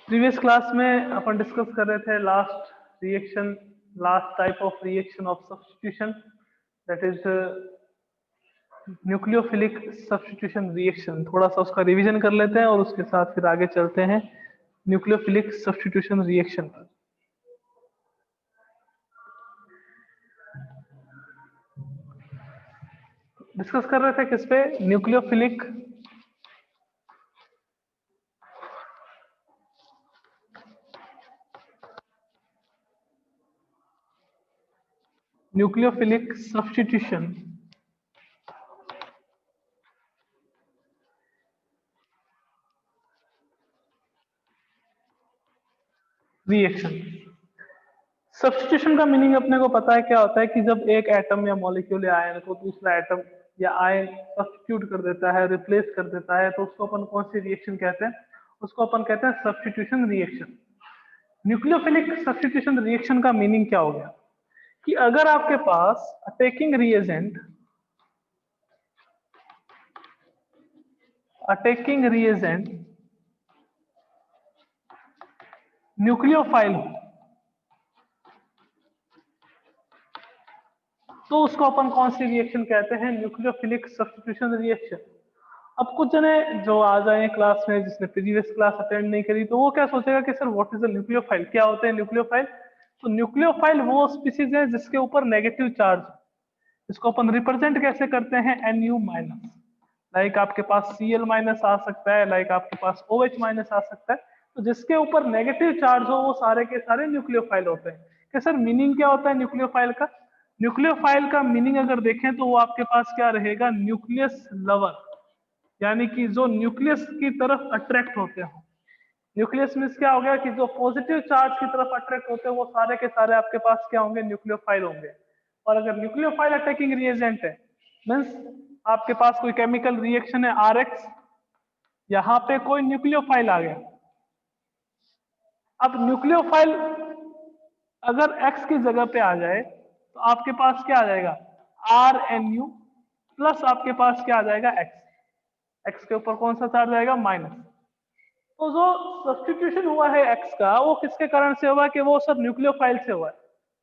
Previous class में अपन discuss कर रहे थे last type of reaction of substitution, that is nucleophilic substitution reaction. थोड़ा सा उसका रिवीजन कर लेते हैं और उसके साथ फिर आगे चलते हैं न्यूक्लियोफिलिक सब्स्टिट्यूशन रिएक्शन पर। डिस्कस कर रहे थे किस पे? Nucleophilic substitution reaction. सब्स्टिट्यूशन का मीनिंग अपने को पता है क्या होता है कि जब एक एटम या मॉलिक्यूल या आयन को दूसरा एटम या आयन सब्स्टिट्यूट कर देता है, रिप्लेस कर देता है, तो उसको अपन कौन सी रिएक्शन कहते हैं? उसको अपन कहते हैं substitution reaction. Nucleophilic substitution reaction का मीनिंग क्या हो गया कि अगर आपके पास अटैकिंग रिएजेंट न्यूक्लियोफाइल हो तो उसको अपन कौन सी रिएक्शन कहते हैं? Nucleophilic substitution reaction. अब कुछ जने जो आ जाए क्लास में, जिसने प्रीवियस क्लास अटेंड नहीं करी, तो वो क्या सोचेगा कि sir what is a nucleophile, क्या होते हैं न्यूक्लियोफाइल? तो न्यूक्लियोफाइल वो स्पीसीज है जिसके ऊपर नेगेटिव चार्ज, इसको अपन रिप्रेजेंट कैसे करते हैं? Nu minus. लाइक आपके पास Cl माइनस आ सकता है, लाइक आपके पास OH माइनस आ सकता है। तो जिसके ऊपर नेगेटिव चार्ज हो वो सारे के सारे न्यूक्लियोफाइल होते हैं। कि सर मीनिंग क्या होता है न्यूक्लियोफाइल का? न्यूक्लियोफाइल का मीनिंग अगर देखें तो वो आपके पास क्या रहेगा? न्यूक्लियस लवर, यानी कि जो न्यूक्लियस की तरफ अट्रैक्ट होते हो। न्यूक्लियस मीन्स क्या हो गया कि जो पॉजिटिव चार्ज की तरफ अट्रैक्ट होते हैं वो सारे के सारे आपके पास क्या होंगे? न्यूक्लियोफाइल होंगे। और अगर न्यूक्लियोफाइल अटैकिंग रिएजेंट है, मीन्स आपके पास कोई केमिकल रिएक्शन है RX, यहां पे कोई न्यूक्लियोफाइल आ गया। अब न्यूक्लियोफाइल अगर X की जगह पे आ जाए तो आपके पास क्या आ जाएगा? RNU प्लस आपके पास क्या आ जाएगा? X के ऊपर कौन सा चार्ज आएगा? माइनस। तो जो सब्स्टिट्यूशन हुआ है X का, वो किसके कारण से हुआ कि वो सब न्यूक्लियोफाइल से हुआ है।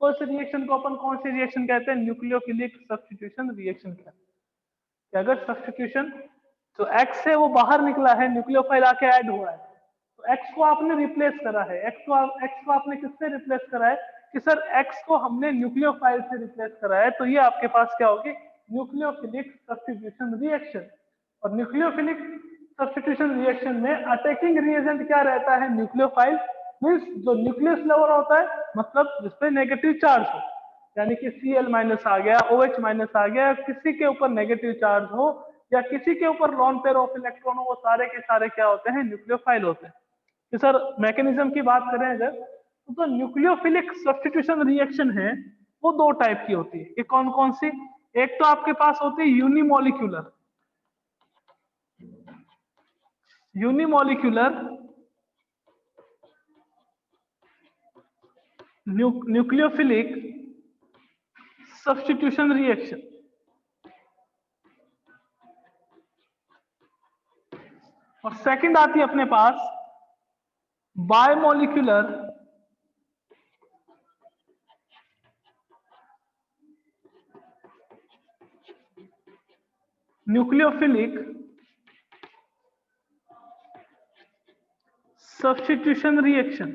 तो इस रिएक्शन को अपन कौन सी रिएक्शन कहते हैं? न्यूक्लियोफिलिक सब्स्टिट्यूशन रिएक्शन कहते हैं। कि अगर सब्स्टिट्यूशन जो X है वो बाहर निकला है, न्यूक्लियोफाइल आके ऐड हुआ है, तो X को आपने रिप्लेस करा है। X को आपने किससे रिप्लेस करा है? कि सर X को हमने न्यूक्लियोफाइल से रिप्लेस करा है। तो ये आपके पास क्या होगी? Nucleophilic substitution reaction. और न्यूक्लियोफिलिक सब्स्टिट्यूशन रिएक्शन में अटैकिंग रिएजेंट क्या रहता है? न्यूक्लियोफाइल। मीन्स जो न्यूक्लियस लेवल होता है, मतलब जिसपे नेगेटिव चार्ज हो, यानी कि Cl माइनस आ गया, OH माइनस आ गया, किसी के ऊपर नेगेटिव चार्ज हो या किसी के ऊपर लॉन पेयर ऑफ इलेक्ट्रॉन हो, वो सारे के सारे क्या होते हैं? न्यूक्लियोफाइल होते हैं। तो सर मैकेनिज्म की बात करें अगर, तो न्यूक्लियोफिलिक सब्स्टिट्यूशन रिएक्शन है वो दो टाइप की होती है। ये कौन कौन सी? एक तो आपके पास होती है यूनिमोलिक्यूलर न्यूक्लियोफिलिक सब्स्टिट्यूशन रिएक्शन। और सेकंड आती है अपने पास बायमोलिक्यूलर न्यूक्लियोफिलिक सब्स्टिट्यूशन रिएक्शन।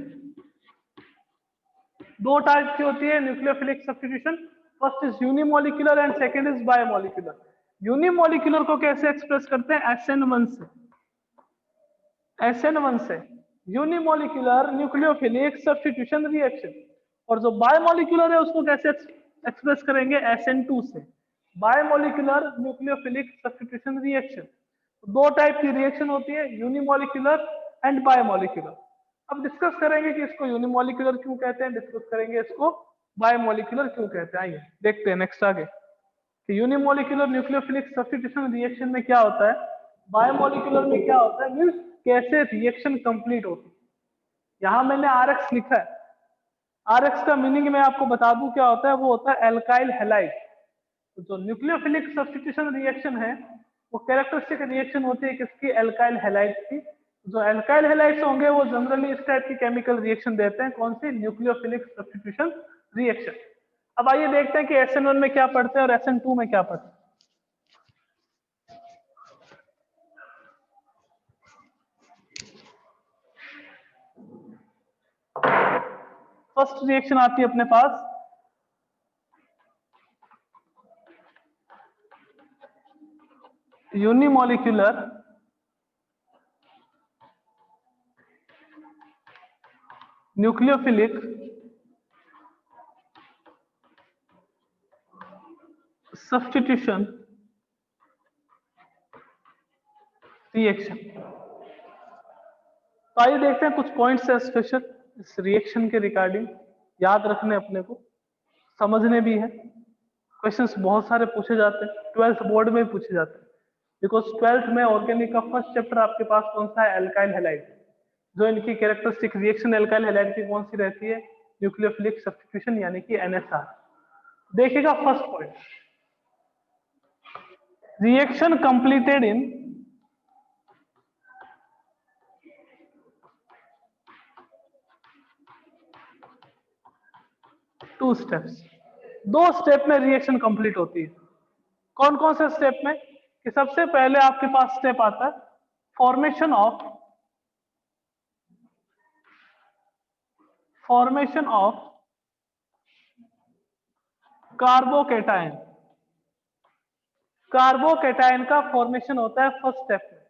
दो टाइप की होती है nucleophilic substitution. First is unimolecular and second is bimolecular. Unimolecular को कैसे एक्सप्रेस करते हैं? SN1 से। SN1 से यूनिमोलिक्यूलर न्यूक्लियोफिलिक सब्स्टिट्यूशन रिएक्शन। और जो बायमोलिक्यूलर है उसको कैसे एक्सप्रेस करेंगे? SN2 से। बायमोलिक्यूलर न्यूक्लियोफिलिक सब्स्टिट्यूशन रिएक्शन। दो टाइप की रिएक्शन होती है, यूनिमोलिक्यूलर एंड बायमोलिक्यूलर। अब डिस्कस करेंगे कि इसको यूनिमोलिक्यूलर क्यों कहते हैं, डिस्कस करेंगे इसको बायमोलिक्यूलर क्यों कहते हैं। आइए देखते हैं नेक्स्ट आगे कि यूनिमोलिक्यूलर न्यूक्लियोफिलिक सब्स्टिट्यूशन रिएक्शन में क्या होता है, बायोमोलिक्यूलर में क्या होता है, मींस कैसे रिएक्शन कंप्लीट होती है। यहां मैंने RX लिखा है। RX का मीनिंग मैं आपको बता दूं क्या होता है। वो होता है एल्काइल हैलाइड। तो जो न्यूक्लियोफिलिक सब्स्टिट्यूशन रिएक्शन है वो कैरेक्टरिस्टिक रिएक्शन होती है किसकी? एल्काइल हैलाइड की। जो एल्काइल हैलाइड्स होंगे वो जनरली इस टाइप की केमिकल रिएक्शन देते हैं, कौन सी? Nucleophilic substitution reaction. अब आइए देखते हैं कि SN1 में क्या पढ़ते हैं और SN2 में क्या पढ़ते हैं। फर्स्ट रिएक्शन आती है अपने पास यूनिमोलिक्यूलर न्यूक्लियोफिलिक सब्स्टिट्यूशन रिएक्शन। तो आइए देखते हैं कुछ पॉइंट्स है स्पेशल इस रिएक्शन के रिगार्डिंग, याद रखने अपने को, समझने भी है। क्वेश्चंस बहुत सारे पूछे जाते हैं, 12th बोर्ड में भी पूछे जाते हैं, बिकॉज 12th में ऑर्गेनिक का फर्स्ट चैप्टर आपके पास कौन सा है? Alkyl halide. जो इनकी कैरेक्टरिस्टिक रिएक्शन एल्काइल हैलाइड की कौन सी रहती है? न्यूक्लियोफिलिक सब्स्टिट्यूशन यानी कि NSR। देखिएगा first point, reaction completed in two steps. दो स्टेप में रिएक्शन कंप्लीट होती है। कौन कौन से स्टेप में? कि सबसे पहले आपके पास स्टेप आता है फॉर्मेशन ऑफ कार्बोकेटायन। कार्बोकेटायन का फॉर्मेशन होता है फर्स्ट स्टेप में।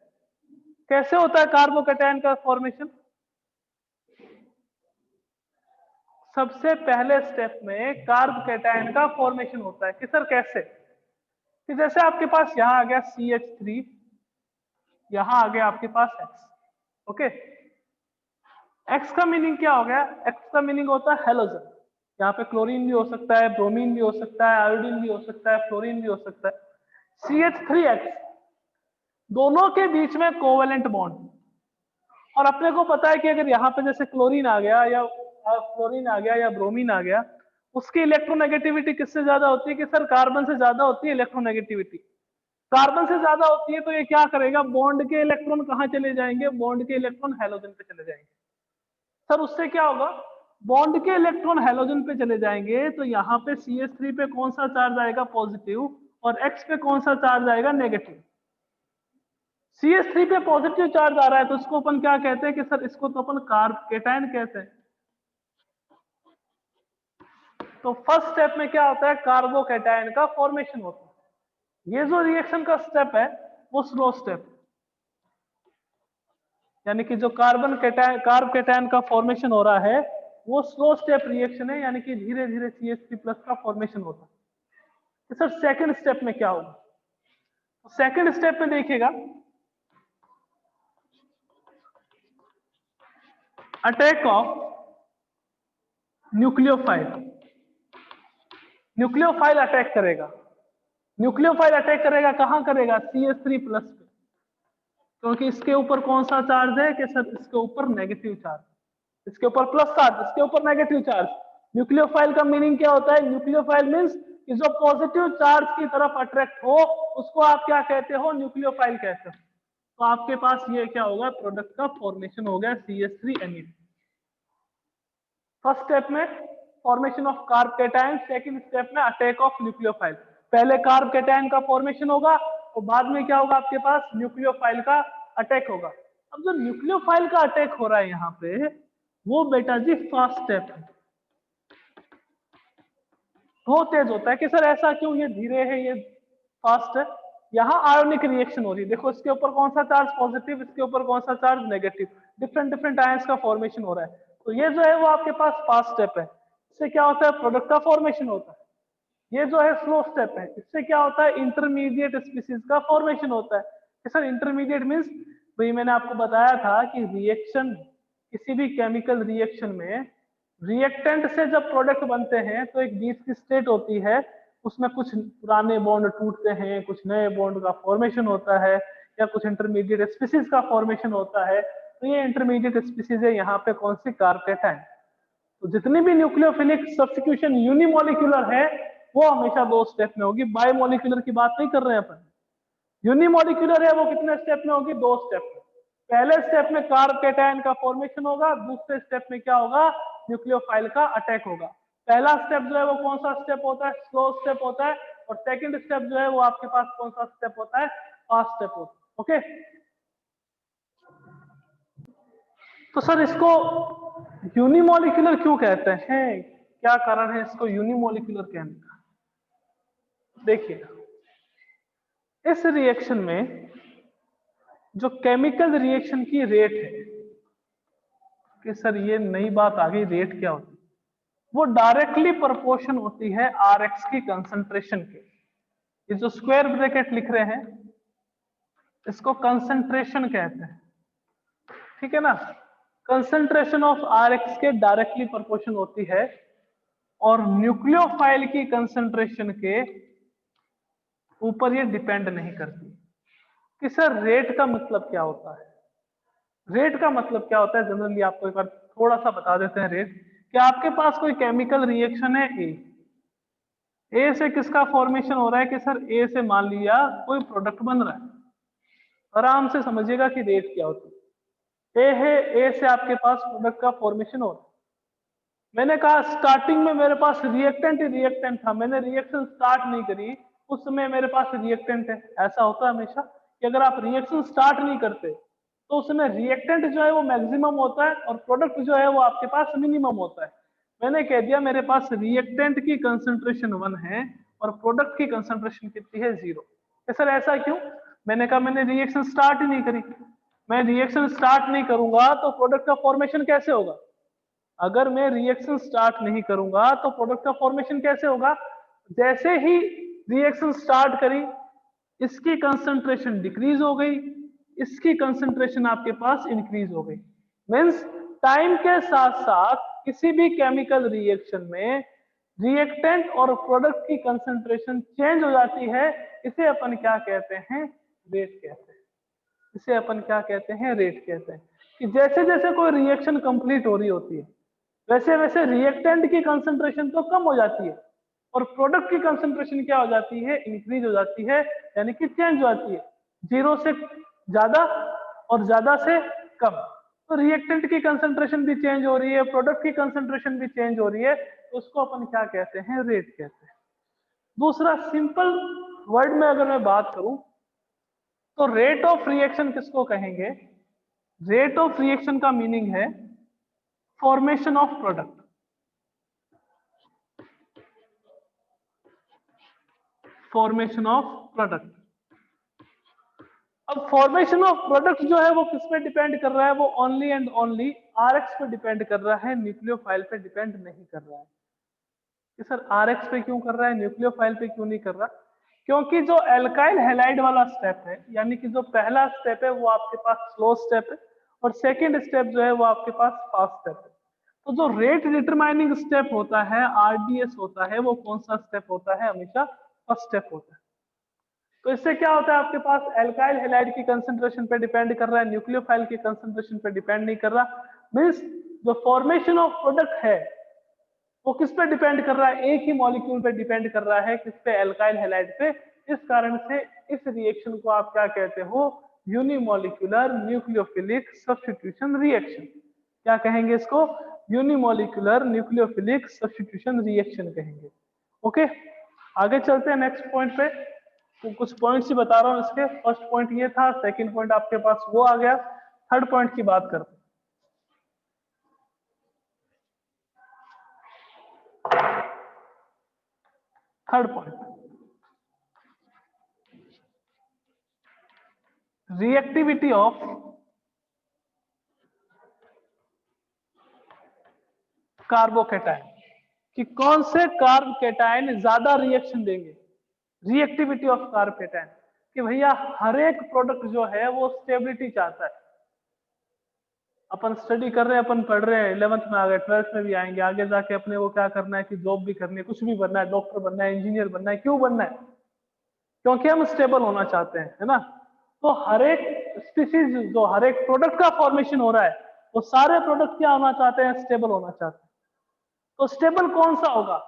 कैसे होता है कार्बोकेटायन का फॉर्मेशन? सबसे पहले स्टेप में कार्बोकेटायन का फॉर्मेशन होता है कि सर कैसे? कि जैसे आपके पास यहां आ गया CH3, यहां आ गया आपके पास X। ओके, X का मीनिंग क्या हो गया? X का मीनिंग होता है हेलोजन। यहाँ पे क्लोरीन भी हो सकता है, ब्रोमीन भी हो सकता है, आयोडीन भी हो सकता है, फ्लोरीन भी हो सकता है। CH3X दोनों के बीच में कोवेलेंट बॉन्ड। और अपने को पता है कि अगर यहाँ पे जैसे क्लोरीन आ गया या फ्लोरीन आ गया या ब्रोमीन आ गया, उसकी इलेक्ट्रोनेगेटिविटी किससे ज्यादा होती है? कि सर कार्बन से ज्यादा होती है इलेक्ट्रोनेगेटिविटी। कार्बन से ज्यादा होती है तो ये क्या करेगा? बॉन्ड के इलेक्ट्रॉन कहाँ चले जाएंगे? बॉन्ड के इलेक्ट्रॉन हैलोजन पे चले जाएंगे। सर उससे क्या होगा? बॉन्ड के इलेक्ट्रॉन हैलोजन पे चले जाएंगे तो यहाँ पे CH3 पे कौन सा चार्ज आएगा? पॉजिटिव। और X पे कौन सा चार्ज आएगा? नेगेटिव। CH3 पे पॉजिटिव चार्ज आ रहा है तो इसको अपन क्या कहते हैं? कि सर इसको तो अपन कार्बोकेटायन कहते हैं। तो फर्स्ट स्टेप में क्या होता है? कार्बोकेटायन का फॉर्मेशन होता है। ये जो रिएक्शन का स्टेप है वो स्लो स्टेप, यानी कि जो कार्बोकेटायन का फॉर्मेशन हो रहा है वो स्लो स्टेप रिएक्शन है, यानी कि धीरे धीरे CH3+ का फॉर्मेशन होता है। तो सर सेकंड स्टेप में क्या होगा? तो सेकंड स्टेप में देखिएगा attack of nucleophile. Nucleophile attack करेगा। न्यूक्लियोफाइल अटैक करेगा कहां करेगा? CH3+ पे। क्योंकि इसके ऊपर कौन सा चार्ज है? कि सर इसके ऊपर नेगेटिव चार्ज, इसके ऊपर प्लस चार्ज, इसके ऊपर नेगेटिव चार्ज। न्यूक्लियोफाइल का मीनिंग क्या होता है? न्यूक्लियोफाइल मींस कि जो पॉजिटिव चार्ज की तरफ अट्रैक्ट हो उसको आप क्या कहते हो? न्यूक्लियोफाइल कहते हो। तो आपके पास ये क्या होगा? प्रोडक्ट का फॉर्मेशन हो गया CH3Ne। फर्स्ट स्टेप में formation of carbocation, second step में अटैक ऑफ न्यूक्लियोफाइल। पहले कार्बोकेटायन का फॉर्मेशन होगा और बाद में क्या होगा? आपके पास न्यूक्लियोफाइल का अटैक होगा। अब जो न्यूक्लियोफाइल का अटैक हो रहा है यहाँ पे, वो बेटा जी फास्ट स्टेप है, बहुत तेज होता है। कि सर ऐसा क्यों? ये धीरे है, ये फास्ट है। यहाँ आयोनिक रिएक्शन हो रही है, देखो इसके ऊपर कौन सा चार्ज? पॉजिटिव, इसके ऊपर कौन सा charge? Negative. Different different ions का फॉर्मेशन हो रहा है। तो ये जो है वो आपके पास फास्ट स्टेप है। इससे क्या होता है? प्रोडक्ट का फॉर्मेशन होता है। ये जो है स्लो स्टेप है, इससे क्या होता है? इंटरमीडिएट स्पीसीज का फॉर्मेशन होता है। सर इंटरमीडिएट मींस, भाई मैंने आपको बताया था कि रिएक्शन, किसी भी केमिकल रिएक्शन में रिएक्टेंट से जब प्रोडक्ट बनते हैं तो एक बीच की स्टेट होती है, उसमें कुछ पुराने बॉन्ड टूटते हैं, कुछ नए बॉन्ड का फॉर्मेशन होता है, या कुछ इंटरमीडिएट स्पीसीज का फॉर्मेशन होता है। तो ये इंटरमीडिएट स्पीसीज है यहाँ पे कौन सी? कार्बोकेटायन। तो जितनी भी न्यूक्लियोफिलिक सब्स्टिट्यूशन यूनिमोलिकुलर है वो हमेशा दो स्टेप में होगी। बायोमोलिकुलर की बात नहीं कर रहे हैं अपन। यूनिमोलिकुलर है वो कितने स्टेप में होगी? दो स्टेप में। पहले स्टेप में कार्बोकेटायन का फॉर्मेशन होगा, दूसरे स्टेप में क्या होगा, न्यूक्लियोफाइल का अटैक होगा। पहला स्टेप जो है वो कौन सा स्टेप होता है, स्लो स्टेप होता है, और सेकंड स्टेप जो है वो आपके पास कौन सा स्टेप होता है, फास्ट स्टेप होता है। ओके, तो सर इसको यूनिमोलिकुलर क्यों कहते हैं, क्या कारण है इसको यूनिमोलिकुलर कहने का? देखिए, इस रिएक्शन में जो केमिकल रिएक्शन की रेट है, कि सर ये नई बात आ गई, रेट क्या होती है, वो डायरेक्टली प्रोपोर्शन होती है Rx की कंसंट्रेशन के। ये जो स्क्वायर ब्रैकेट लिख रहे हैं इसको कंसंट्रेशन कहते हैं, ठीक है ना। कंसंट्रेशन ऑफ Rx के डायरेक्टली प्रोपोर्शन होती है, और न्यूक्लियोफाइल की कंसंट्रेशन के ऊपर ये डिपेंड नहीं करती। कि सर रेट का मतलब क्या होता है, रेट का मतलब क्या होता है, जनरली आपको एक बार थोड़ा सा बता देते हैं रेट। कि आपके पास कोई केमिकल रिएक्शन है, ए से किसका फॉर्मेशन हो रहा है, कि सर ए से मान लिया कोई प्रोडक्ट बन रहा है, आराम से समझिएगा कि रेट क्या होती है। ए है, ए से आपके पास प्रोडक्ट का फॉर्मेशन हो रहा है। मैंने कहा स्टार्टिंग में मेरे पास रिएक्टेंट ही रिएक्टेंट था, मैंने रिएक्शन स्टार्ट नहीं करी, उस समय मेरे पास रिएक्टेंट है। ऐसा होता है हमेशा कि अगर आप रिएक्शन स्टार्ट नहीं करते तो उसमें रिएक्टेंट जो है वो मैक्सिमम होता है और प्रोडक्ट जो है वो आपके पास मिनिमम होता है। मैंने कह दिया मेरे पास रिएक्टेंट की कंसंट्रेशन 1 है और प्रोडक्ट की कंसंट्रेशन कितनी है, 0। सर ऐसा क्यों? मैंने कहा मैंने रिएक्शन स्टार्ट ही नहीं करी। मैं रिएक्शन स्टार्ट नहीं करूंगा तो प्रोडक्ट का फॉर्मेशन कैसे होगा? अगर मैं रिएक्शन स्टार्ट नहीं करूंगा तो प्रोडक्ट का फॉर्मेशन कैसे होगा? जैसे ही रिएक्शन स्टार्ट करी, इसकी कंसंट्रेशन डिक्रीज हो गई, इसकी कंसंट्रेशन आपके पास इंक्रीज हो गई। मींस टाइम के साथ साथ किसी भी केमिकल रिएक्शन में रिएक्टेंट और प्रोडक्ट की कंसंट्रेशन चेंज हो जाती है। इसे अपन क्या कहते हैं? रेट कहते हैं। इसे अपन क्या कहते हैं? रेट कहते हैं। कि जैसे जैसे कोई रिएक्शन कंप्लीट हो रही होती है वैसे वैसे रिएक्टेंट की कंसंट्रेशन तो कम हो जाती है और प्रोडक्ट की कंसंट्रेशन क्या हो जाती है? इंक्रीज हो जाती है, यानी कि चेंज हो जाती है, 0 से ज्यादा और ज्यादा से कम। तो रिएक्टेंट की कंसंट्रेशन भी चेंज हो रही है, प्रोडक्ट की कंसंट्रेशन भी चेंज हो रही है, तो उसको अपन क्या कहते हैं? रेट कहते हैं। दूसरा सिंपल वर्ड में अगर मैं बात करूं तो रेट ऑफ रिएक्शन किसको कहेंगे? रेट ऑफ रिएक्शन का मीनिंग है formation of product. Formation of product. अब फॉर्मेशन ऑफ प्रोडक्ट जो है वो किस पे डिपेंड कर रहा है? वो ओनली एंड ओनली आरएक्स पे डिपेंड कर रहा है, न्यूक्लियोफाइल पे डिपेंड नहीं कर रहा है। कि सर आरएक्स पे क्यों कर रहा है, न्यूक्लियोफाइल पे क्यों नहीं कर रहा? क्योंकि जो एल्काइल हैलाइड वाला स्टेप है, यानी कि जो पहला स्टेप है वो आपके पास स्लो स्टेप है और सेकेंड स्टेप जो है वो आपके पास फास्ट स्टेप है। तो जो रेट डिटरमाइनिंग स्टेप होता है, आरडीएस होता है, वो कौन सा स्टेप होता है? हमेशा फर्स्ट स्टेप होता है। तो इससे क्या होता है? आपके पास एल्काइल हैलाइड की कंसंट्रेशन पे डिपेंड कर रहा है, न्यूक्लियोफाइल की कंसंट्रेशन पे डिपेंड नहीं कर रहा। मींस जो फॉर्मेशन ऑफ प्रोडक्ट है वो किस पे डिपेंड कर रहा है? एक ही मॉलिक्यूल पे डिपेंड कर रहा है, किस पे? एल्काइल हैलाइड पे। इस कारण से इस रिएक्शन को आप क्या कहते हो? Unimolecular nucleophilic substitution reaction. क्या कहेंगे इसको? यूनिमोलिकुलर न्यूक्लियोफिलिक सब्स्टिट्यूशन रिएक्शन कहेंगे। ओके, आगे चलते हैं नेक्स्ट पॉइंट पे। तो कुछ पॉइंट्स ही बता रहा हूं इसके। फर्स्ट पॉइंट ये था, सेकंड पॉइंट आपके पास वो आ गया, थर्ड पॉइंट की बात करते हैं। Third point, reactivity of carbocation. कि कौन से कार्बोकेटाइन ज्यादा रिएक्शन देंगे? Reactivity of carbocation. कि भैया हर एक प्रोडक्ट जो है वो स्टेबिलिटी चाहता है। अपन स्टडी कर रहे हैं, अपन पढ़ रहे हैं, 11th में आ गए, 12th में भी आएंगे, आगे जाके अपने को क्या करना है? कि जॉब भी करनी है, कुछ भी बनना है, डॉक्टर बनना है, इंजीनियर बनना है। क्यों बनना है? क्योंकि हम स्टेबल होना चाहते हैं, है ना। तो हर एक स्पीसीज, जो हर एक प्रोडक्ट का फॉर्मेशन हो रहा है, वो सारे प्रोडक्ट क्या होना चाहते हैं? स्टेबल होना चाहते हैं। तो स्टेबल कौन सा होगा?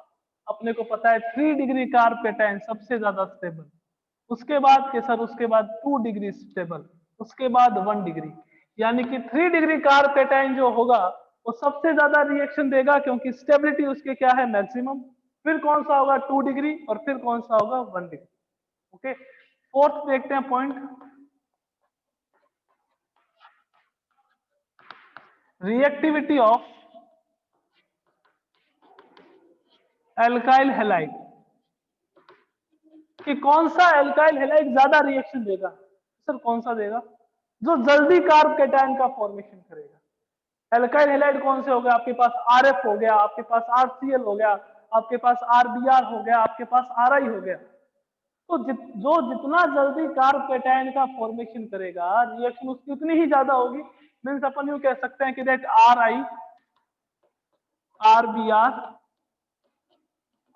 अपने को पता है 3 डिग्री कार्बोकेटाइन सबसे ज्यादा स्टेबल। उसके बाद के सर, उसके बाद 2 डिग्री स्टेबल, उसके बाद 1 डिग्री। यानी कि 3 डिग्री कार्ब कैटायन जो होगा वो सबसे ज्यादा रिएक्शन देगा, क्योंकि स्टेबिलिटी उसके क्या है, मैक्सिमम। फिर कौन सा होगा 2 डिग्री, और फिर कौन सा होगा 1 डिग्री। ओके, फोर्थ देखते हैं point, reactivity of alkyl halide, कि कौन सा एल्काइल हैलाइड ज्यादा रिएक्शन देगा। सर कौन सा देगा, जो जल्दी कार्ब कैटायन का फॉर्मेशन करेगा। एल्काइल हैलाइड कौन से हो गए, आपके पास आरएफ हो गया, आपके पास आरसीएल हो गया, आपके पास आरबीआर हो गया, आपके पास आरआई हो गया। तो जो जितना जल्दी कार्ब कैटायन का फॉर्मेशन करेगा, रिएक्शन उसकी उतनी ही ज्यादा होगी। मीन्स अपन यूं कह सकते हैं कि that are I, RBR,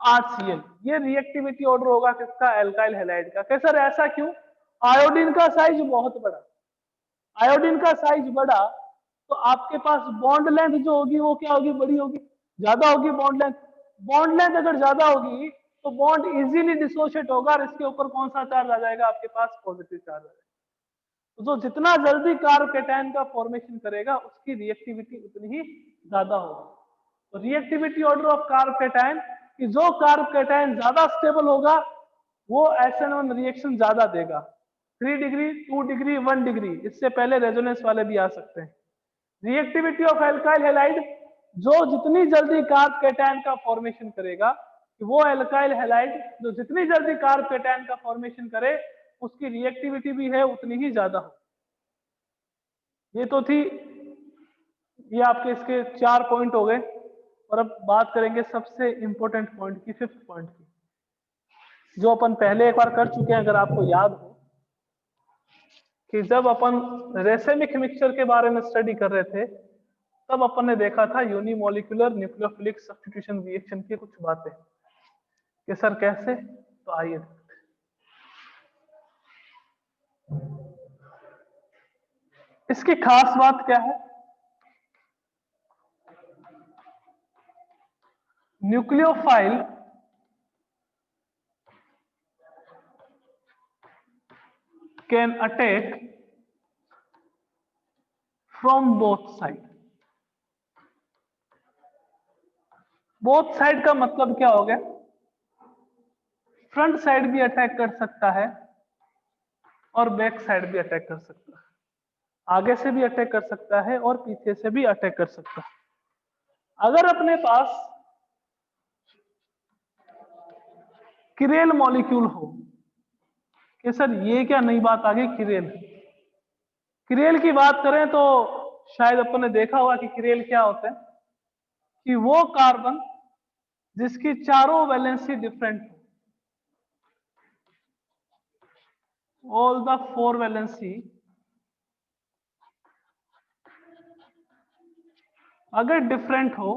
RCL, ये रिएक्टिविटी ऑर्डर होगा किसका, एल्काइल हैलाइड का। कैसे सर ऐसा क्यों, आयोडीन का साइज बहुत बड़ा, आयोडीन का साइज बड़ा, तो आपके पास बॉन्ड लेंथ जो होगी वो क्या होगी, बड़ी होगी, ज्यादा होगी बॉन्ड लेंथ। बॉन्ड लेंथ अगर ज्यादा होगी तो बॉन्ड इजीली डिसोशिएट होगा, और इसके ऊपर कौन सा चार्ज आ जाएगा, आपके पास पॉजिटिव चार्ज आ जाएगा। तो जो जितना जल्दी कार्ब कैटायन का फॉर्मेशन करेगा उसकी रिएक्टिविटी उतनी ही ज्यादा होगी। तो reactivity order of carb cation, कि जो कार्ब कैटायन ज्यादा स्टेबल होगा वो SN1 रिएक्शन ज्यादा देगा। 3 डिग्री, 2 डिग्री, 1 डिग्री, इससे पहले रेजोनेंस वाले भी आ सकते हैं। रिएक्टिविटी ऑफ एल्काइल हैलाइड, जो जितनी जल्दी कार्ब कैटायन का फॉर्मेशन करेगा, वो एल्काइल हैलाइड जो जितनी जल्दी कार्ब कैटायन का फॉर्मेशन करे उसकी रिएक्टिविटी भी है उतनी ही ज्यादा हो। ये तो थी, ये आपके इसके 4 पॉइंट हो गए। और अब बात करेंगे सबसे इंपॉर्टेंट पॉइंट की, 5th पॉइंट की, जो अपन पहले एक बार कर चुके हैं। अगर आपको याद हो कि जब अपन रेसेमिक मिक्सचर के बारे में स्टडी कर रहे थे, तब अपन ने देखा था यूनिमोलिकुलर न्यूक्लियोफिलिक सब्स्टिट्यूशन रिएक्शन की कुछ बातें, कि सर कैसे। तो आइए, इसकी खास बात क्या है, nucleophile can attack from both side. Both side का मतलब क्या हो गया, फ्रंट साइड भी अटैक कर सकता है और बैक साइड भी अटैक कर सकता है, आगे से भी अटैक कर सकता है और पीछे से भी अटैक कर सकता है। अगर अपने पास किरेल मॉलिक्यूल हो, कि सर ये क्या नई बात आ गई, किरेल। किरेल की बात करें तो शायद अपन ने देखा होगा कि किरेल क्या होता है, कि वो कार्बन जिसकी चारों वैलेंसी डिफरेंट हो, ऑल द 4 वैलेंसी अगर डिफरेंट हो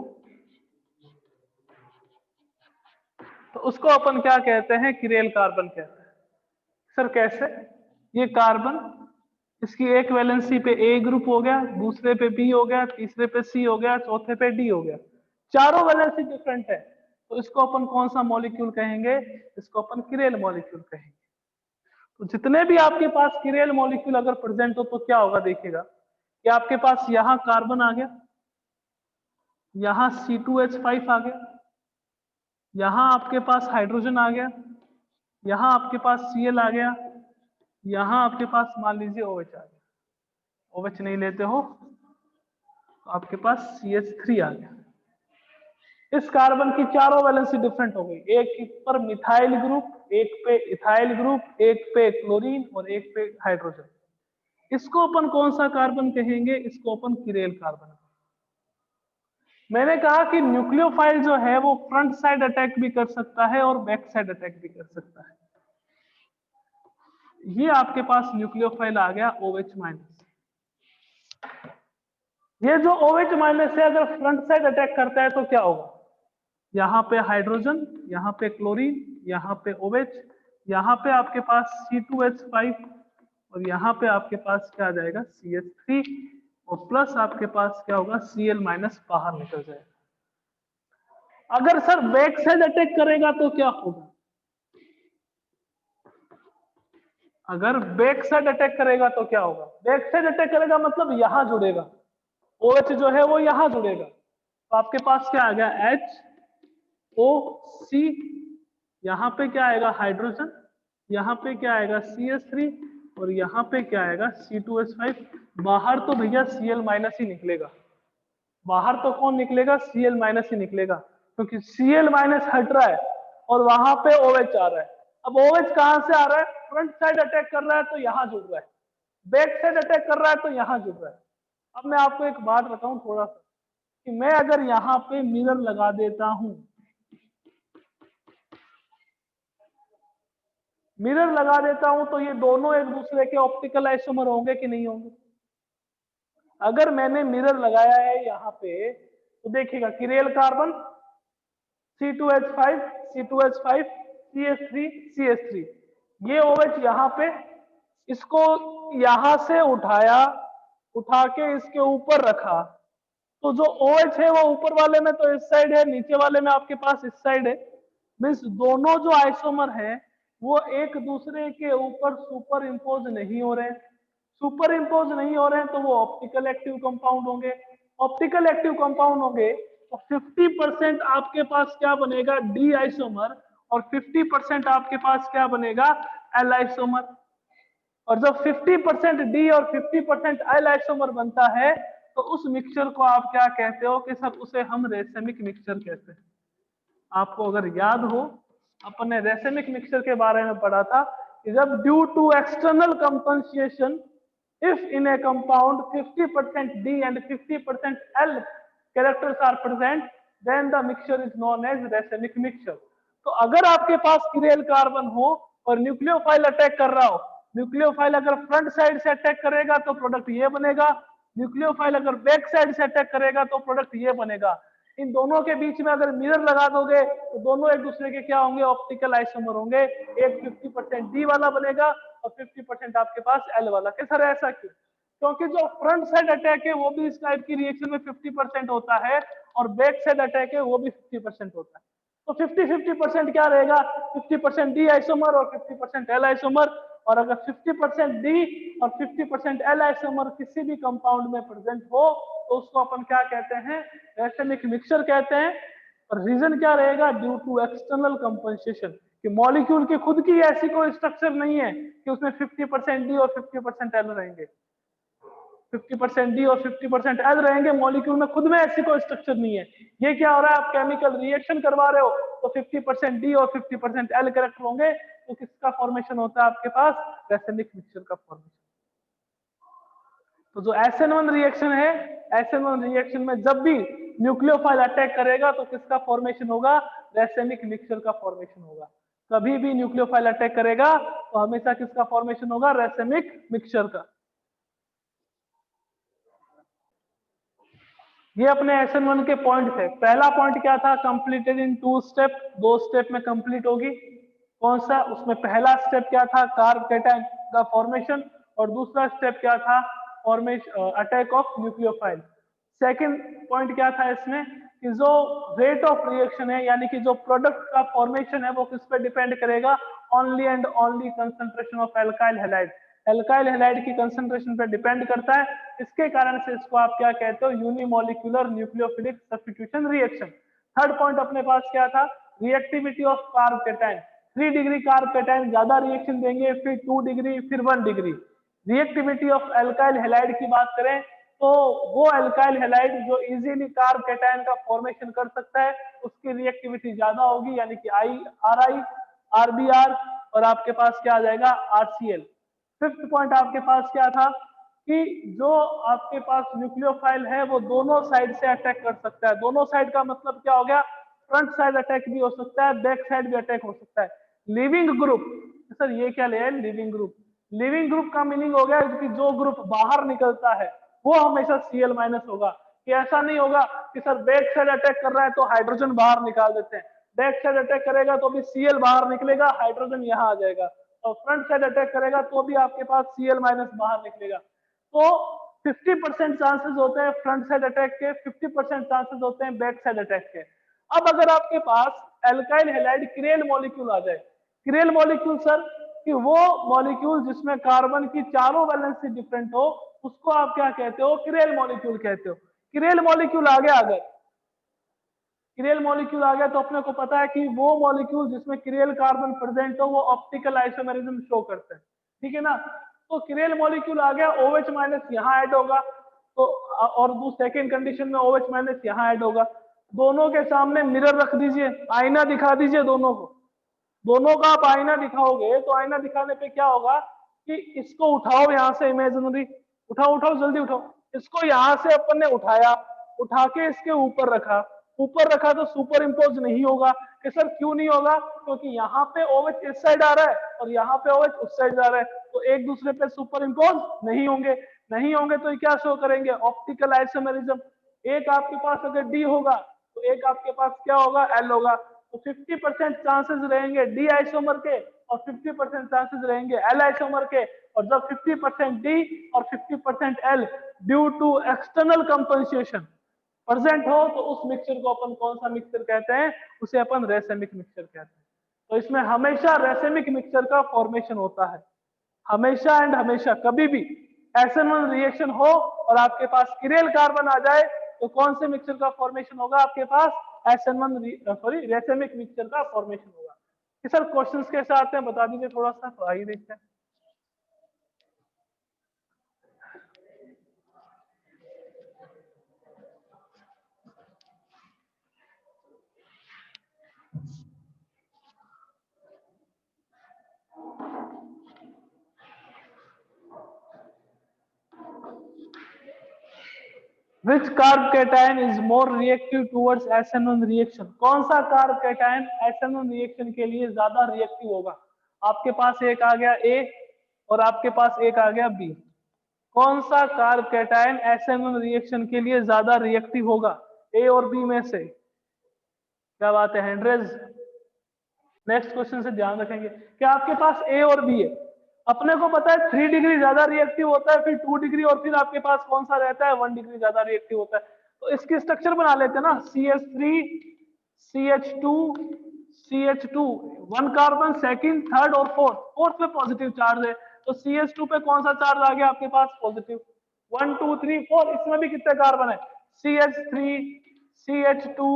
तो उसको अपन क्या कहते हैं, किरेल कार्बन कहते हैं। सर कैसे, ये कार्बन, इसकी एक वैलेंसी पे ए ग्रुप हो गया, दूसरे पे बी हो गया, तीसरे पे सी हो गया, चौथे पे डी हो गया, चारों वैलेंसी डिफरेंट है, तो इसको अपन कौन सा मॉलिक्यूल कहेंगे, इसको अपन किरेल मॉलिक्यूल कहेंगे। तो जितने भी आपके पास किरेल मॉलिक्यूल अगर प्रेजेंट हो तो क्या होगा, देखिएगा कि आपके पास यहां कार्बन आ गया, यहां C2H5 आ गया, यहां आपके पास हाइड्रोजन आ गया, यहां आपके पास Cl आ गया, यहां आपके पास मान लीजिए OH आ गया। OH नहीं लेते हो तो आपके पास CH3 आ गया। इस कार्बन की चारों वैलेंसी डिफरेंट हो गई, एक पर मिथाइल ग्रुप, एक पे इथाइल ग्रुप, एक पे क्लोरीन और एक पे हाइड्रोजन। इसको अपन कौन सा कार्बन कहेंगे, इसको अपन किरेल कार्बन। मैंने कहा कि न्यूक्लियोफाइल जो है वो फ्रंट साइड अटैक भी कर सकता है और बैक साइड अटैक भी कर सकता है। ये आपके पास न्यूक्लियोफाइल आ गया OH-। ये जो OH- है अगर फ्रंट साइड अटैक करता है तो क्या होगा, यहाँ पे हाइड्रोजन, यहाँ पे क्लोरीन, यहाँ पे OH, यहाँ पे आपके पास C2H5 और यहाँ पे आपके पास क्या आ जाएगा CH3, और प्लस आपके पास क्या होगा Cl- बाहर निकल जाएगा। अगर सर बैक साइड अटैक करेगा तो क्या होगा, अगर बैक साइड अटैक करेगा तो क्या होगा? बैक साइड अटैक करेगा मतलब यहां जुड़ेगा, OH जो है वो यहां जुड़ेगा, तो आपके पास क्या आ गया HOC, यहाँ पे क्या आएगा हाइड्रोजन, यहाँ पे क्या आएगा CH3 और यहाँ पे क्या आएगा C2H5। बाहर तो भैया Cl माइनस ही निकलेगा, बाहर तो कौन निकलेगा? Cl माइनस ही निकलेगा, क्योंकि Cl माइनस हट रहा है और वहां पे OH आ रहा है। अब OH कहां से आ रहा है? फ्रंट साइड अटैक कर रहा है तो यहां जुड़ रहा है, बैक साइड अटैक कर रहा है तो यहां जुड़ रहा है। अब मैं आपको एक बात बताऊं थोड़ा सा, कि मैं अगर यहाँ पे मिरर लगा देता हूं, मिरर लगा देता हूं तो ये दोनों एक दूसरे के ऑप्टिकल आइसोमर होंगे कि नहीं होंगे? अगर मैंने मिरर लगाया है यहाँ पे तो देखिएगा chiral carbon C2H5 C2H5 CH3 CH3, ये OH यहाँ पे, इसको यहां से उठाया, उठा के इसके ऊपर रखा, तो जो OH है वो ऊपर वाले में तो इस साइड है, नीचे वाले में आपके पास इस साइड है। मीन्स दोनों जो आइसोमर है वो एक दूसरे के ऊपर सुपर इम्पोज नहीं हो रहे हैं, सुपर इम्पोज नहीं हो रहे हैं तो वो ऑप्टिकल एक्टिव कंपाउंड होंगे, ऑप्टिकल एक्टिव कंपाउंड होंगे तो 50% आपके पास क्या बनेगा? डी आइसोमर, और 50% आपके पास क्या बनेगा? L isomer. और जब 50% डी और 50% एल आइसोमर बनता है तो उस मिक्सचर को आप क्या कहते हो? कि सर उसे हम रेसेमिक मिक्सचर कहते हैं। आपको अगर याद हो, अपन ने रेसेमिक मिक्सचर के बारे में पढ़ा था कि जब due to external compensation if in a compound 50% D and 50% L characters are present, then the mixture is known as racemic mixture. तो अगर आपके पास किरेल कार्बन हो और न्यूक्लियोफाइल अटैक कर रहा हो, न्यूक्लियोफाइल अगर फ्रंट साइड से अटैक करेगा तो प्रोडक्ट ये बनेगा, न्यूक्लियोफाइल अगर बैक साइड से अटैक करेगा तो प्रोडक्ट ये बनेगा। इन दोनों के बीच में अगर मिरर लगा दोगे तो दोनों एक दूसरे के क्या होंगे? ऑप्टिकल आइसोमर होंगे, एक 50% डी वाला बनेगा और 50% आपके पास एल वाला। कि सर ऐसा क्यों? क्योंकि जो फ्रंट साइड अटैक है वो भी इस टाइप की रिएक्शन में 50% होता है और बैक साइड अटैक है वो भी 50% होता है। तो 50-50% क्या रहेगा? 50% डी आइसोमर और 50% एल आइसोमर। और अगर 50% डी और 50% एल आइसोमर किसी भी कंपाउंड में प्रेजेंट हो तो उसको अपन क्या कहते हैं? रेसेमिक मिक्सचर कहते हैं। और रीजन क्या रहेगा? ड्यू टू एक्सटर्नल कंपनसेशन, कि मॉलिक्यूल की खुद की ऐसी कोई स्ट्रक्चर नहीं है कि उसमें 50% डी और 50% एल रहेंगे, 50% डी और 50% एल रहेंगे, मॉलिक्यूल में खुद में ऐसी कोई स्ट्रक्चर नहीं है। ये क्या हो रहा है? आप केमिकल रिएक्शन करवा रहे हो तो 50% डी और 50% एल करेक्ट होंगे, तो किसका फॉर्मेशन होता है आपके पास? रेसेमिक मिक्सचर का फॉर्मेशन। तो जो SN1 रिएक्शन है, SN1 रिएक्शन में जब भी न्यूक्लियोफाइल अटैक करेगा तो किसका फॉर्मेशन होगा? रेसेमिक मिक्सचर का फॉर्मेशन होगा। कभी भी न्यूक्लियोफाइल अटैक करेगा तो हमेशा किसका फॉर्मेशन होगा? रेसेमिक मिक्सचर का। ये अपने SN1 के पॉइंट थे। पहला पॉइंट क्या था? कंप्लीटेड इन 2 स्टेप, 2 स्टेप में कंप्लीट होगी। कौन सा? उसमें पहला स्टेप क्या था? कार्ब कैटायन का फॉर्मेशन, और दूसरा स्टेप क्या था? Formation attack of nucleophile. Second point क्या था इसमें? कि जो रेट ऑफ रिएक्शन है, यानी कि जो प्रोडक्ट का फॉर्मेशन है वो किस पे डिपेंड करेगा? Only and only concentration of alkyl halide, alkyl halide की कंसंट्रेशन पे डिपेंड करता है। इसके कारण से इसको आप क्या कहते हो? Unimolecular nucleophilic substitution reaction. Third point अपने पास क्या था? Reactivity of carb cation. 3 degree carb cation ज्यादा रिएक्शन देंगे, फिर 2 डिग्री, फिर 1 degree. Reactivity of alkyl halide की बात करें तो वो एल्काइल हैलाइड जो इजीली कार्ब कैटायन का फॉर्मेशन कर सकता है उसकी रिएक्टिविटी ज्यादा होगी, यानी कि RI, RBR, और आपके पास क्या आ जाएगा? RCl। फिफ्थ पॉइंट आपके पास क्या था? कि जो आपके पास न्यूक्लियोफाइल है वो दोनों साइड से अटैक कर सकता है। दोनों साइड का मतलब क्या हो गया? फ्रंट साइड अटैक भी हो सकता है, बैक साइड भी अटैक हो सकता है। लिविंग ग्रुप, सर ये क्या ले? लिविंग ग्रुप, लिविंग ग्रुप का मीनिंग हो गया कि जो ग्रुप बाहर निकलता है वो हमेशा Cl माइनस होगा। कि ऐसा नहीं होगा कि सर बैक साइड अटैक कर रहा है तो हाइड्रोजन बाहर निकाल देते हैं, बैक साइड अटैक करेगा तो भी Cl बाहर निकलेगा, हाइड्रोजन यहाँ आ जाएगा, और फ्रंट साइड अटैक करेगा तो भी आपके पास Cl माइनस बाहर निकलेगा। तो 50% चांसेस होते हैं फ्रंट साइड अटैक के, 50% चांसेस होते हैं बैक साइड अटैक के। अब अगर आपके पास एल्काइल हैलाइड किरेल मॉलिक्यूल आ जाए, किरेल मॉलिक्यूल सर कि वो मॉलिक्यूल जिसमें कार्बन की चारों वैलेंसी डिफरेंट हो उसको आप क्या कहते हो, किरेल मॉलिक्यूल कहते हो। किरेल मॉलिक्यूल आ गया, अगर किरेल मॉलिक्यूल आ गया तो अपने को पता है कि वो मॉलिक्यूल जिसमें किरेल कार्बन प्रेजेंट हो वो ऑप्टिकल आइसोमेरिज्म शो करते हैं, ठीक है ना। तो किरेल मॉलिक्यूल आ गया, OH माइनस यहाँ ऐड होगा, तो और सेकेंड कंडीशन में OH माइनस यहाँ ऐड होगा। दोनों के सामने मिरर रख दीजिए, आईना दिखा दीजिए दोनों को। दोनों का आप आईना दिखाओगे तो आईना दिखाने पे क्या होगा कि इसको उठाओ यहाँ से, इमेजिनरी उठाओ, उठाओ जल्दी उठाओ। इसको यहाँ से अपन ने उठाया, उठा के इसके ऊपर रखा, ऊपर रखा तो सुपर इम्पोज नहीं होगा कि सर क्यों नहीं होगा, क्योंकि यहाँ पे OH इस साइड आ रहा है और यहाँ पे OH उस साइड जा रहा है, तो एक दूसरे पे सुपर इम्पोज नहीं होंगे। नहीं होंगे तो ये क्या शो करेंगे, ऑप्टिकल आइसोमेरिज्म। एक आपके पास अगर D होगा तो एक आपके पास क्या होगा, L होगा, तो 50% चांसेस रहेंगे D आइसोमर के और 50% चांसेस रहेंगे L आइसोमर के। और जब 50% D और 50% L due to external compensation present हो तो उस मिक्सचर को अपन कौन सा मिक्सचर कहते हैं, उसे अपन रेसेमिक मिक्सचर कहते हैं। तो इसमें हमेशा रेसेमिक मिक्सचर का फॉर्मेशन होता है, हमेशा एंड हमेशा। कभी भी SN1 रिएक्शन हो और आपके पास किरेल कार्बन आ जाए तो कौन से मिक्सचर का फॉर्मेशन होगा, आपके पास रेसेमिक मिक्सचर का फॉर्मेशन होगा। कि सर क्वेश्चंस कैसे आते हैं बता दीजिए थोड़ा सा, तो आइए देखते हैं। Which carb cation is more reactive towards SN1 reaction? कौन सा कार्ब कैटायन SN1 रिएक्शन के लिए ज्यादा रिएक्टिव होगा? आपके पास एक आ गया A और आपके पास एक आ गया B। कौन सा कार्ब कैटायन SN1 रिएक्शन के लिए ज्यादा रिएक्टिव होगा A और B में से? क्या बात है हैंड्रेज। नेक्स्ट क्वेश्चन से ध्यान रखेंगे कि आपके पास A और B है, अपने को पता है 3 डिग्री ज्यादा रिएक्टिव होता है, फिर 2 डिग्री, और फिर आपके पास कौन सा रहता है 1 डिग्री ज्यादा रिएक्टिव होता है। तो इसकी स्ट्रक्चर बना लेते हैं ना, CH3 CH2 CH2, 1 carbon, second, third और फोर्थ पे पॉजिटिव चार्ज है, तो CH2 पे कौन सा चार्ज आ गया आपके पास, पॉजिटिव। 1 2 3 4, इसमें भी कितने कार्बन है, CH3 CH2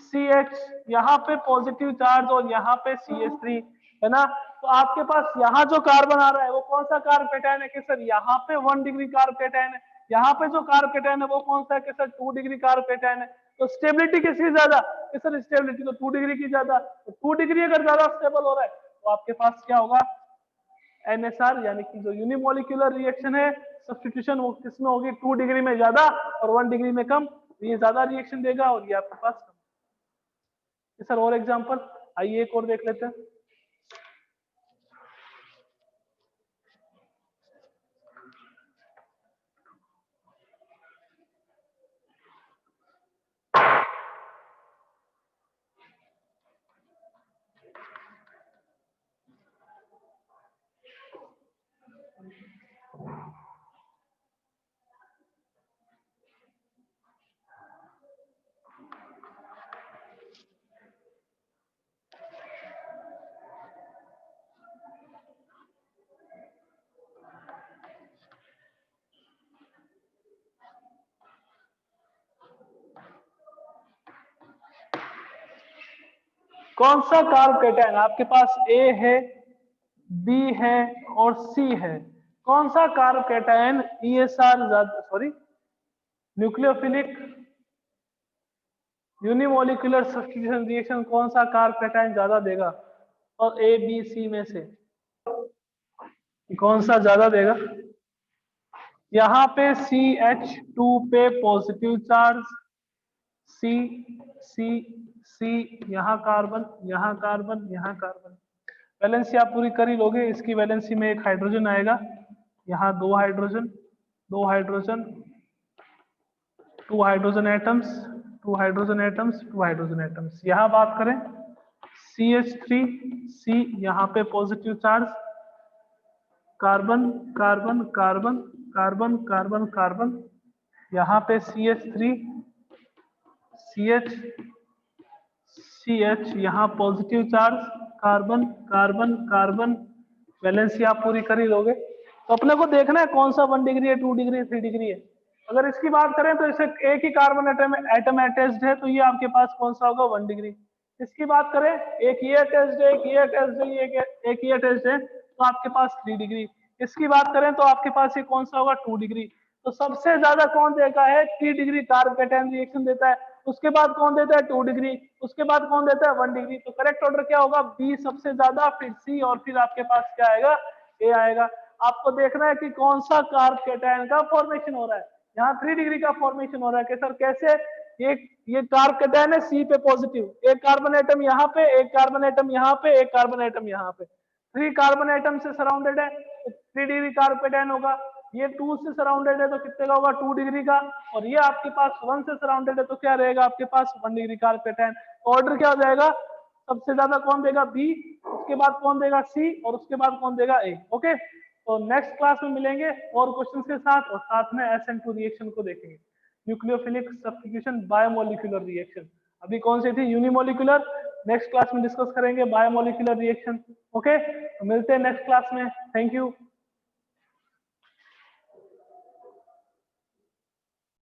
CH, यहाँ पे पॉजिटिव चार्ज और यहाँ पे CH3 है ना। तो आपके पास यहाँ जो कार्बन आ रहा है वो कौन सा कार्ब कैटायन है कि सर यहाँ पे 1 डिग्री कार्ब कैटायन है, यहाँ पे जो कार्ब कैटायन है वो कौन सा है कि सर 2 डिग्री कार्ब कैटायन है। तो स्टेबिलिटी किसकी ज्यादा कि सर स्टेबिलिटी तो 2 डिग्री की ज्यादा, तो 2 डिग्री अगर ज्यादा स्टेबल हो रहा है तो आपके पास क्या होगा, NSR, यानी कि जो यूनिमोलिकुलर रिएक्शन है सब्स्टिट्यूशन वो किसमें होगी, 2 डिग्री में ज्यादा और 1 डिग्री में कम, ये ज्यादा रिएक्शन देगा और ये आपके पास कम। सर और एग्जांपल, आइए एक और देख लेते हैं। कौन सा कार्ब कैटायन आपके पास A है, B है और C है, कौन सा carb cation ESR nucleophilic unimolecular substitution reaction कौन सा कार्ब कैटायन ज्यादा देगा, और A B C में से कौन सा ज्यादा देगा। यहाँ पे CH2 पे positive charge, C C C, यहाँ कार्बन यहाँ कार्बन यहाँ कार्बन, वैलेंसी आप पूरी कर ही लोगे। इसकी वैलेंसी में एक हाइड्रोजन आएगा, यहाँ 2 hydrogen 2 hydrogen 2 hydrogen atoms 2 hydrogen atoms 2 hydrogen atoms. यहाँ बात करें CH3 C, यहाँ पे positive charge, carbon carbon carbon carbon carbon carbon, यहाँ पे CH3 CH CH, यहाँ positive charge, carbon carbon carbon valency आप पूरी कर ही लोगे। तो अपने को देखना है कौन सा 1 डिग्री है, 2 डिग्री है, 3 डिग्री है। अगर इसकी बात करें तो इसे एक ही कार्बन एटम अटैच्ड है, तो ये आपके पास कौन सा होगा, 1 डिग्री। इसकी बात करें एक ये अटैच्ड है, एक ये अटैच्ड है, एक ये अटैच्ड है, तो आपके पास 3 डिग्री। इसकी बात करें तो आपके पास ये कौन सा होगा, 2 डिग्री। तो सबसे ज्यादा कौन देता है, 3 डिग्री कार्ब कैटायन रिएक्शन देता है। उसके बाद कौन देता है, 2 डिग्री। उसके बाद कौन देता है, 1 डिग्री। तो करेक्ट ऑर्डर क्या होगा, बी सबसे ज्यादा, फिर सी, और फिर आपके पास क्या आएगा, ए आएगा। आपको देखना है कि कौन सा कार्ब कैटायन का फॉर्मेशन हो रहा है। यहाँ 3 डिग्री का फॉर्मेशन हो रहा है कि सर कैसे, ये कार्ब कैटायन है सी पे पॉजिटिव, एक कार्बन एटम यहाँ पे, एक कार्बन एटम यहाँ पे, एक कार्बन एटम यहाँ पे, 3 कार्बन एटम से सराउंडेड है, तो 3 डिग्री कार्ब कैटायन होगा। ये 2 से सराउंडेड है तो कितने का होगा, 2 डिग्री का। और ये आपके पास 1 से सराउंडेड है तो क्या रहेगा आपके पास, 1 डिग्री कार्ब कैटायन। ऑर्डर क्या हो जाएगा, सबसे ज्यादा कौन देगा, बी, उसके बाद कौन देगा, सी, और उसके बाद कौन देगा, ए। ओके, तो नेक्स्ट क्लास में मिलेंगे और क्वेश्चंस के साथ, और साथ में SN2 रिएक्शन को देखेंगे, न्यूक्लियोफिलिक सब्स्टिट्यूशन बायोमोलिकुलर रिएक्शन। अभी कौन सी थी, यूनिमोलिकुलर। नेक्स्ट क्लास में डिस्कस करेंगे बायोमोलिकुलर रिएक्शन। ओके, तो मिलते हैं नेक्स्ट क्लास में। Thank you.